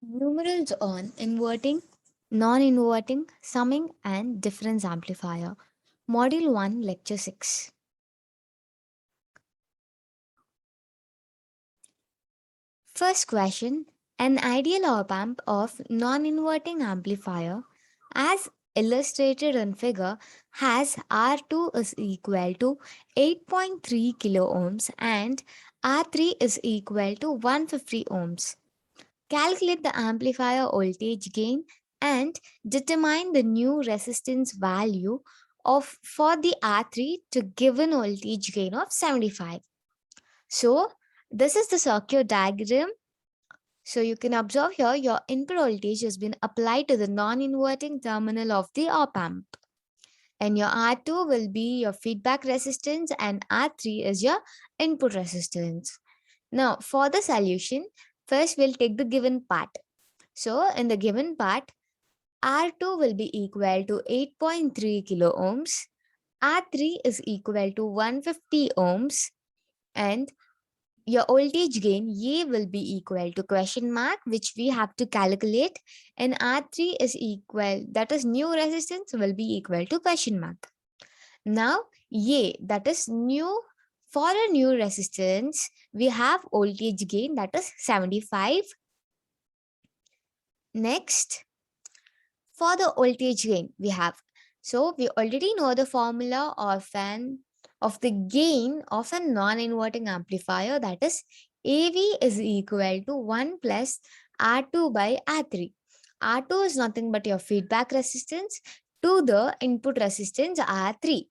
Numerals on inverting, non-inverting, summing and difference amplifier. Module 1, Lecture 6. First question. An ideal op-amp of non-inverting amplifier as illustrated in figure has R2 is equal to 8.3 kilo ohms and R3 is equal to 150 ohms. Calculate the amplifier voltage gain and determine the new resistance value of for the R3 to given voltage gain of 75. So this is the circuit diagram. So you can observe here your input voltage has been applied to the non-inverting terminal of the op amp. And your R2 will be your feedback resistance and R3 is your input resistance. Now for the solution, first we'll take the given part. So in the given part, R2 will be equal to 8.3 kilo ohms, R3 is equal to 150 ohms, and your voltage gain A will be equal to question mark, which we have to calculate, and R3 is equal, that is new resistance will be equal to question mark. Now A, that is new, for a new resistance, we have voltage gain that is 75. Next, for the voltage gain we have, so we already know the formula of the gain of a non-inverting amplifier, that is AV is equal to 1 plus R2 by R3. R2 is nothing but your feedback resistance to the input resistance R3.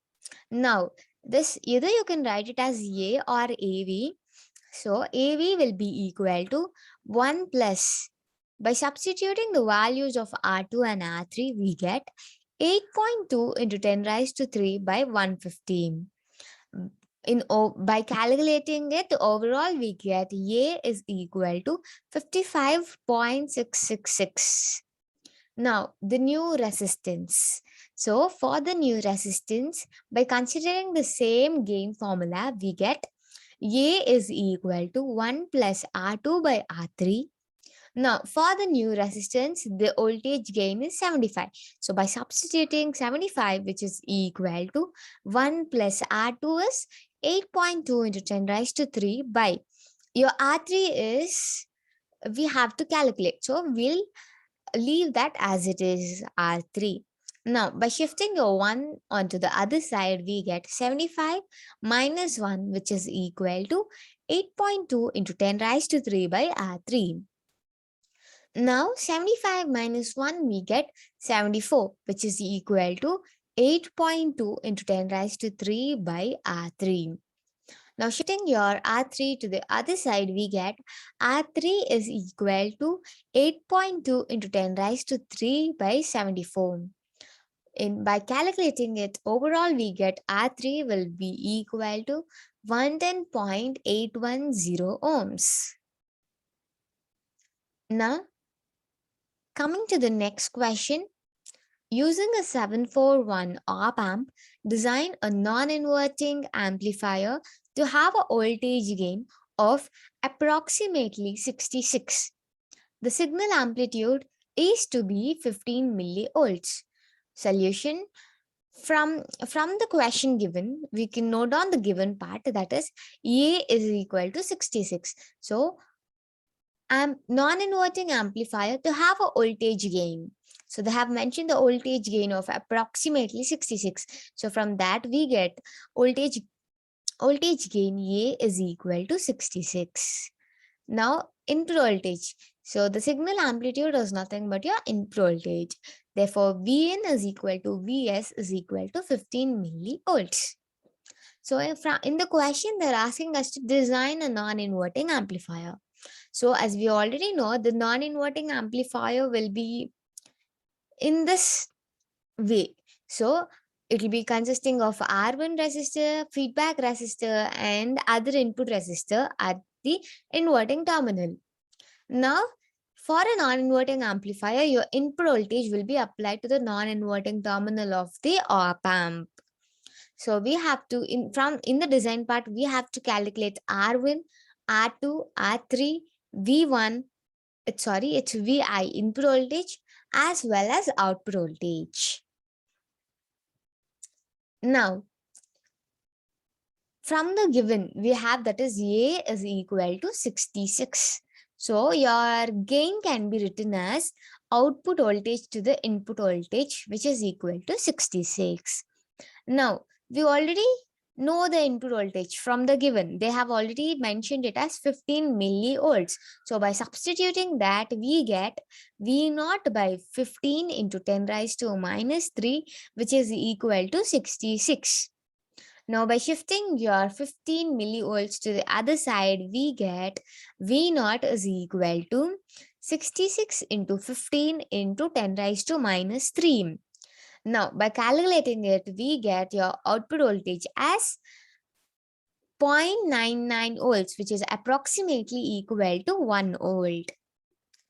Now this either you can write it as A or AV. So AV will be equal to 1 plus, by substituting the values of R2 and R3, we get 8.2 into 10 raised to 3 by 115. By calculating it overall, we get A is equal to 55.666. Now, the new resistance. So, for the new resistance, by considering the same gain formula, we get A is equal to 1 plus R2 by R3. Now, for the new resistance, the voltage gain is 75. So, by substituting 75, which is equal to 1 plus R2 is 8.2 into 10 raised to 3 by your R3 is, we have to calculate. So, we'll leave that as it is R3. Now, by shifting your 1 onto the other side, we get 75 minus 1, which is equal to 8.2 into 10 raised to 3 by R3. Now 75 minus 1 we get 74, which is equal to 8.2 into 10 raised to 3 by R3. Now shifting your R3 to the other side, we get R3 is equal to 8.2 into 10 raised to 3 by 74. By calculating it overall, we get R3 will be equal to 110.810 ohms. Now coming to the next question, using a 741 op amp, design a non-inverting amplifier to have a voltage gain of approximately 66. The signal amplitude is to be 15 millivolts. Solution, from the question given, we can note down the given part, that is A is equal to 66. So non-inverting amplifier to have a voltage gain. So they have mentioned the voltage gain of approximately 66. So from that we get voltage gain A is equal to 66. Now input voltage. So the signal amplitude is nothing but your input voltage. Therefore Vn is equal to Vs is equal to 15 millivolts. So in the question, they're asking us to design a non-inverting amplifier. So as we already know, the non-inverting amplifier will be in this way. So it will be consisting of R1 resistor, feedback resistor, and other input resistor at the inverting terminal. Now, for a non-inverting amplifier, your input voltage will be applied to the non-inverting terminal of the op amp. So we have to, in the design part, we have to calculate R1, R2, R3, V1, it's VI, input voltage, as well as output voltage. Now, from the given, we have that is A is equal to 66. So your gain can be written as output voltage to the input voltage, which is equal to 66. Now, we already know the input voltage from the given. They have already mentioned it as 15 millivolts. So by substituting that, we get V naught by 15 into 10 raised to minus 3, which is equal to 66. Now, by shifting your 15 millivolts to the other side, we get V naught is equal to 66 into 15 into 10 raised to minus 3. Now, by calculating it, we get your output voltage as 0.99 volts, which is approximately equal to 1 volt.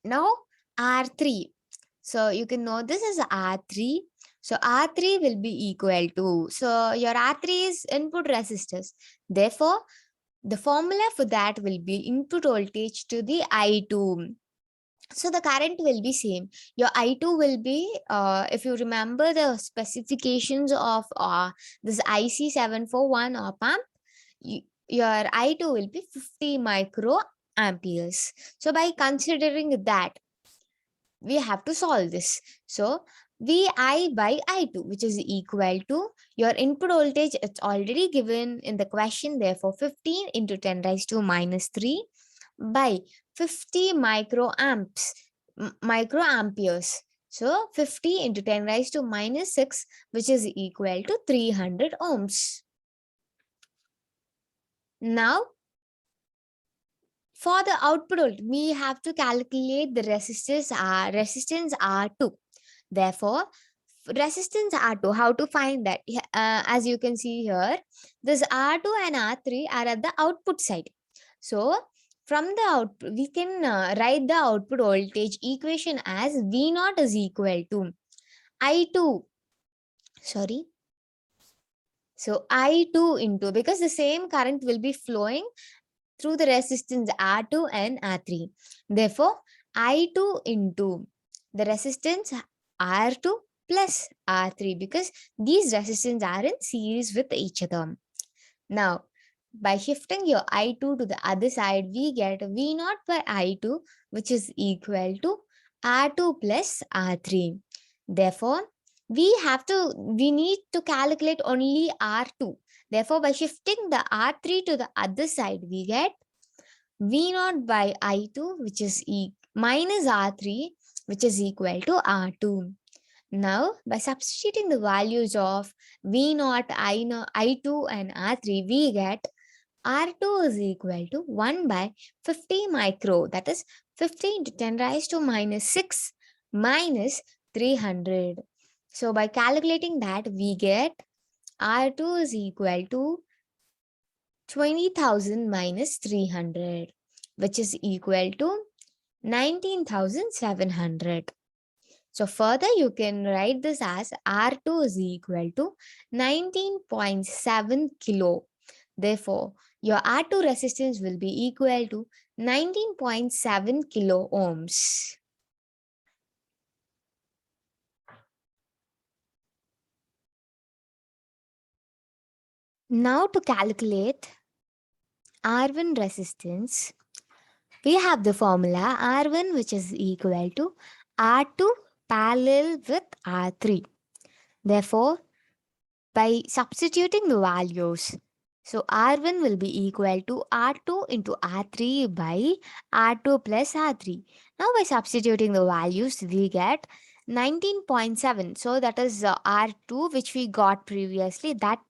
Now, R3. So, you can know this as R3. So, R3 will be equal to, so your R3 is input resistors. Therefore, the formula for that will be input voltage to the I2. So the current will be same. Your I2 will be, if you remember the specifications of this IC741 op amp, your I2 will be 50 micro amperes. So by considering that, we have to solve this. So VI by I2, which is equal to your input voltage. It's already given in the question. Therefore, 15 into 10 raised to minus 3 by 50 microamperes. So 50 into 10 raised to minus 6, which is equal to 300 ohms. Now, for the output, we have to calculate the resistance R2. Therefore, resistance R2, how to find that? As you can see here, this R2 and R3 are at the output side. So, from the output, we can write the output voltage equation as V naught is equal to I2. Sorry. So, I2 into, because the same current will be flowing through the resistance R2 and R3. Therefore, I2 into the resistance R2 plus R3, because these resistance are in series with each other. Now, by shifting your I2 to the other side, we get V naught by I2, which is equal to R2 plus R3. Therefore, we need to calculate only R2. Therefore, by shifting the R3 to the other side, we get V naught by I2, which is minus R3, which is equal to R2. Now, by substituting the values of V naught, I2 and R3, we get R2 is equal to 1 by 50 micro, that is 50 into 10 raised to minus 6 minus 300. So, by calculating that, we get R2 is equal to 20,000 minus 300, which is equal to 19,700. So further, you can write this as R2 is equal to 19.7 kilo. Therefore, your R2 resistance will be equal to 19.7 kilo ohms. Now to calculate R1 resistance, we have the formula R1, which is equal to R2 parallel with R3. Therefore, by substituting the values, so R1 will be equal to R2 into R3 by R2 plus R3. Now, by substituting the values, we get 19.7. So, that is R2, which we got previously, that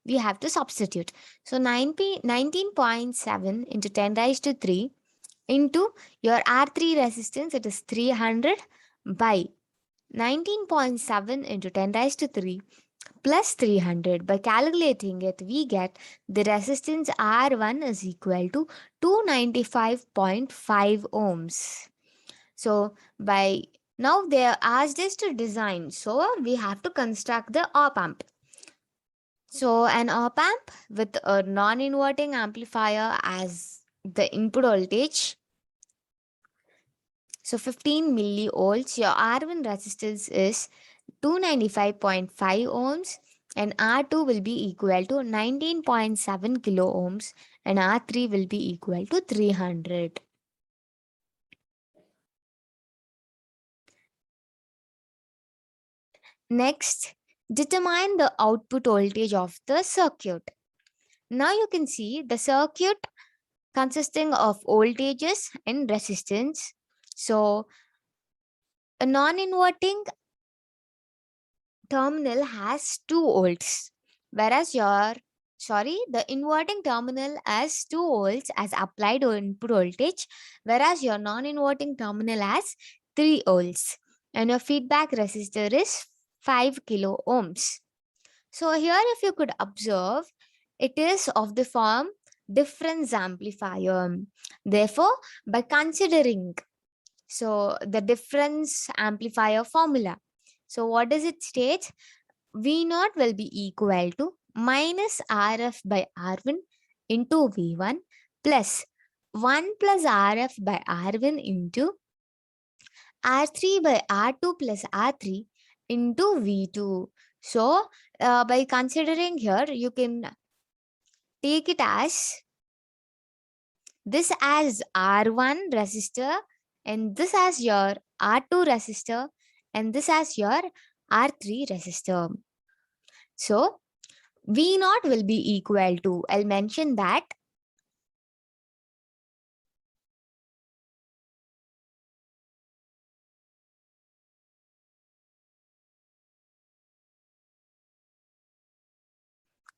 we have to substitute. So, 19.7 into 10 raised to 3 into your R3 resistance, it is 300 by 19.7 into 10 raised to 3 plus 300. By calculating it, we get the resistance R1 is equal to 295.5 ohms. So, by now they are asked us to design. So, we have to construct the op amp. So, an op amp with a non-inverting amplifier as the input voltage. So 15 millivolts, your R1 resistance is 295.5 ohms and R2 will be equal to 19.7 kilo ohms and R3 will be equal to 300. Next, determine the output voltage of the circuit. Now you can see the circuit consisting of voltages and resistance. So a non-inverting terminal has 2 volts, whereas the inverting terminal has 2 volts as applied input voltage, whereas your non-inverting terminal has 3 volts, and your feedback resistor is 5 kilo ohms. So here if you could observe, it is of the form difference amplifier. Therefore, by considering the difference amplifier formula. So what does it state? V naught will be equal to minus RF by R1 into V1 plus 1 plus RF by R1 into R3 by R2 plus R3 into V2. So by considering here, you can take it as this as R1 resistor and this as your R2 resistor and this as your R3 resistor. So V naught will be equal to, I'll mention that,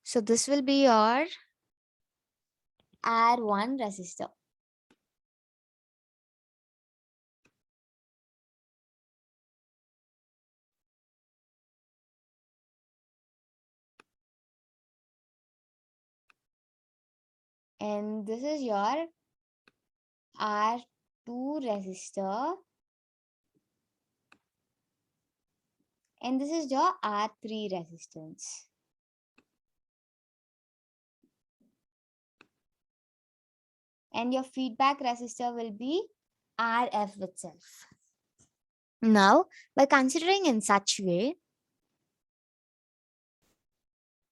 so this will be your R1 resistor. And this is your R2 resistor. And this is your R3 resistance. And your feedback resistor will be RF itself. Now, by considering in such way,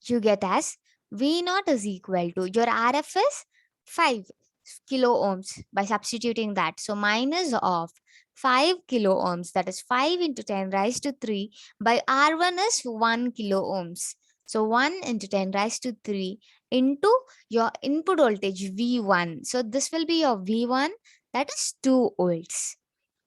you get as V naught is equal to your RF is 5 kilo ohms by substituting that. So minus of 5 kilo ohms, that is 5 into 10 raised to 3 by R1 is 1 kilo ohms. So 1 into 10 raised to 3 into your input voltage V1. So this will be your V1, that is 2 volts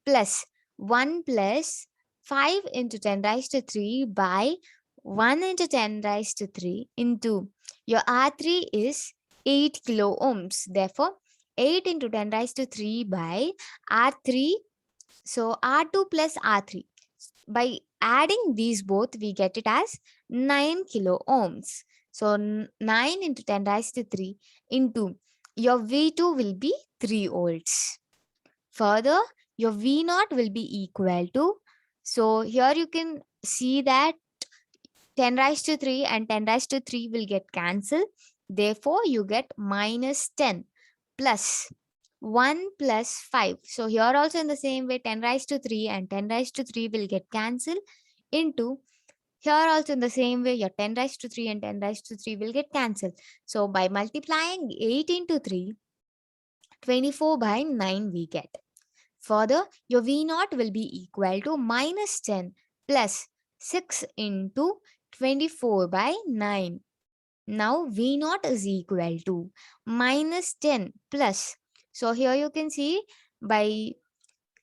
plus 1 plus 5 into 10 raised to 3 by 1 into 10 raised to 3 into your R3 is 8 kilo ohms. Therefore, 8 into 10 raised to 3 by R3. So R2 plus R3. By adding these both, we get it as 9 kilo ohms. So 9 into 10 raised to 3 into your V2 will be 3 volts. Further, your V naught will be equal to, so here you can see that 10 raised to 3 and 10 raised to 3 will get cancelled. Therefore, you get minus 10 plus 1 plus 5. So here also in the same way 10 raised to 3 and 10 raised to 3 will get cancelled into here also in the same way your 10 raised to 3 and 10 raised to 3 will get cancelled. So by multiplying 8 into 3, 24 by 9 we get. Further, your V naught will be equal to minus 10 plus 6 into 24 by 9. Now V naught is equal to minus 10 plus. So here you can see by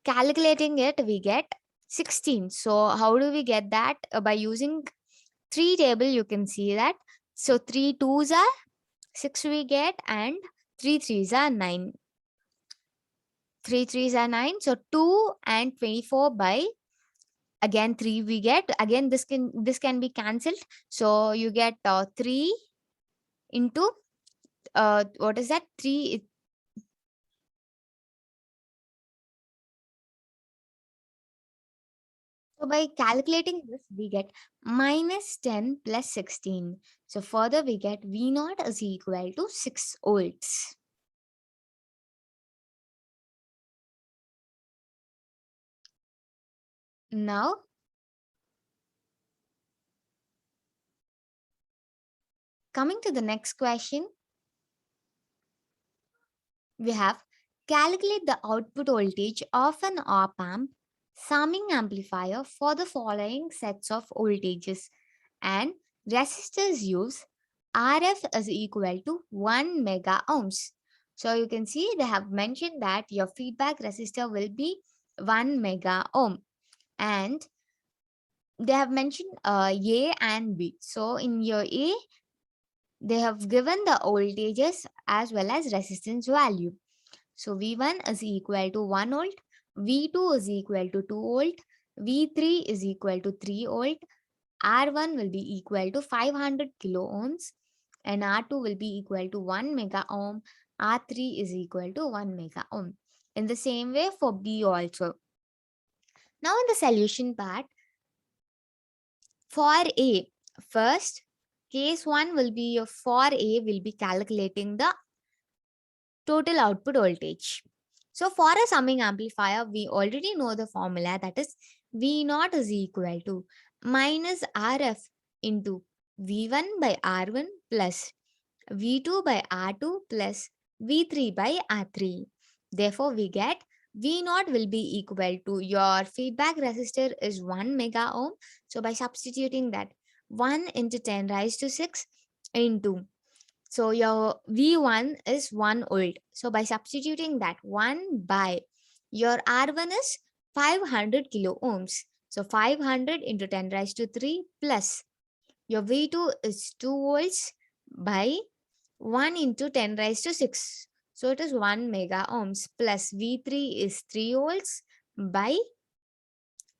calculating it, we get 16. So how do we get that? By using 3 table, you can see that. So 3 2s are 6 we get and 3 3s are 9. 3 3s are 9. So 2 and 24 by again 3 we get. Again this can be cancelled. So you get 3 into what is that? 3. So by calculating this, we get minus 10 plus 16. So further we get V naught is equal to 6 volts. Now, coming to the next question, we have calculate the output voltage of an op amp summing amplifier for the following sets of voltages and resistors use RF is equal to 1 mega ohms. So you can see they have mentioned that your feedback resistor will be 1 mega ohm, and they have mentioned A and B. So in your A, they have given the voltages as well as resistance value. So V1 is equal to 1 volt, V2 is equal to 2 volt, V3 is equal to 3 volt, R1 will be equal to 500 kilo ohms, and R2 will be equal to 1 mega ohm, R3 is equal to 1 mega ohm. In the same way for B also. Now in the solution part, for A, first case 1 will be your for A will be calculating the total output voltage. So for a summing amplifier, we already know the formula, that is V naught is equal to minus RF into V1 by R1 plus V2 by R2 plus V3 by R3. Therefore, we get V naught will be equal to your feedback resistor is 1 mega ohm. So by substituting that 1 into 10 raised to 6 into, so your V1 is 1 volt. So by substituting that 1 by your R1 is 500 kilo ohms. So 500 into 10 raised to 3 plus your V2 is 2 volts by 1 into 10 raised to 6. So it is 1 mega ohms plus V3 is 3 volts by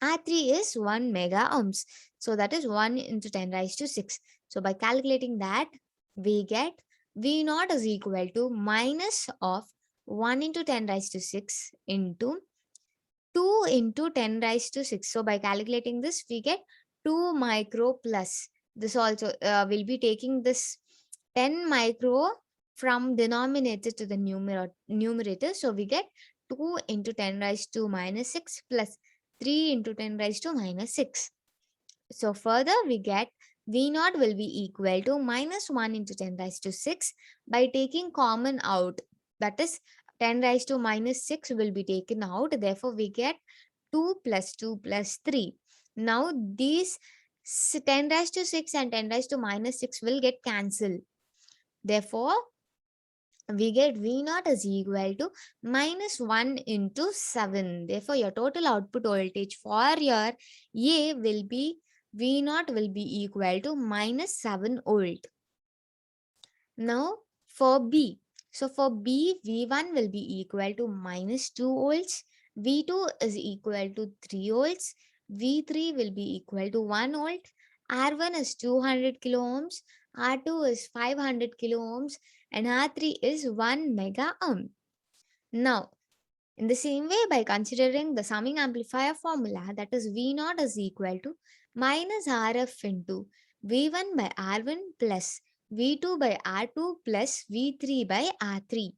R3 is 1 mega ohms. So that is 1 into 10 raised to 6. So by calculating that, we get V naught is equal to minus of 1 into 10 raised to 6 into 2 into 10 raised to 6. So by calculating this, we get 2 micro plus. This also will be taking this 10 micro from denominator to the numerator. So we get 2 into 10 raised to minus 6 plus 3 into 10 raised to minus 6. So further we get V naught will be equal to minus 1 into 10 raised to 6 by taking common out. That is 10 raised to minus 6 will be taken out. Therefore we get 2 plus 2 plus 3. Now these 10 raised to 6 and 10 raised to minus 6 will get cancelled. Therefore, we get V naught is equal to minus 1 into 7. Therefore, your total output voltage for your A will be V naught will be equal to minus 7 volt. Now, for B. So, for B, V1 will be equal to minus 2 volts. V2 is equal to 3 volts. V3 will be equal to 1 volt. R1 is 200 kilo ohms. R2 is 500 kilo ohms. And R3 is 1 mega ohm. Now, in the same way, by considering the summing amplifier formula, that is V naught is equal to minus RF into V1 by R1 plus V2 by R2 plus V3 by R3.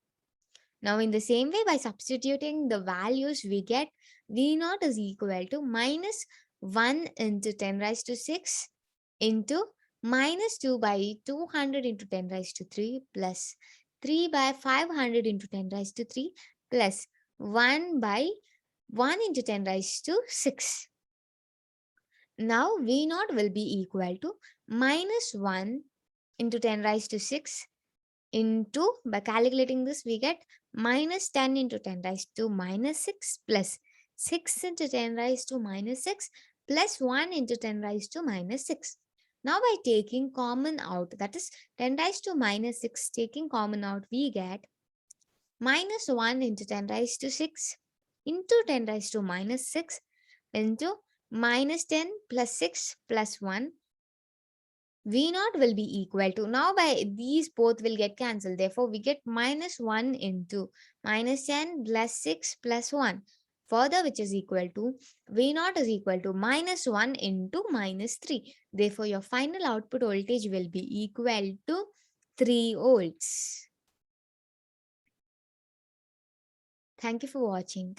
Now, in the same way, by substituting the values, we get V naught is equal to minus 1 into 10 raised to 6 into minus 2 by 200 into 10 raised to 3 plus 3 by 500 into 10 raised to 3 plus 1 by 1 into 10 raised to 6. Now V naught will be equal to minus 1 into 10 raised to 6 into, by calculating this, we get minus 10 into 10 raised to minus 6 plus 6 into 10 raised to minus 6 plus 1 into 10 raised to minus 6. Now by taking common out, that is 10 raised to minus 6, taking common out, we get minus 1 into 10 raised to 6 into 10 raised to minus 6 into minus 10 plus 6 plus 1. V naught will be equal to, now by these both will get cancelled. Therefore, we get minus 1 into minus 10 plus 6 plus 1. Further, which is equal to V naught is equal to minus 1 into minus 3. Therefore, your final output voltage will be equal to 3 volts. Thank you for watching.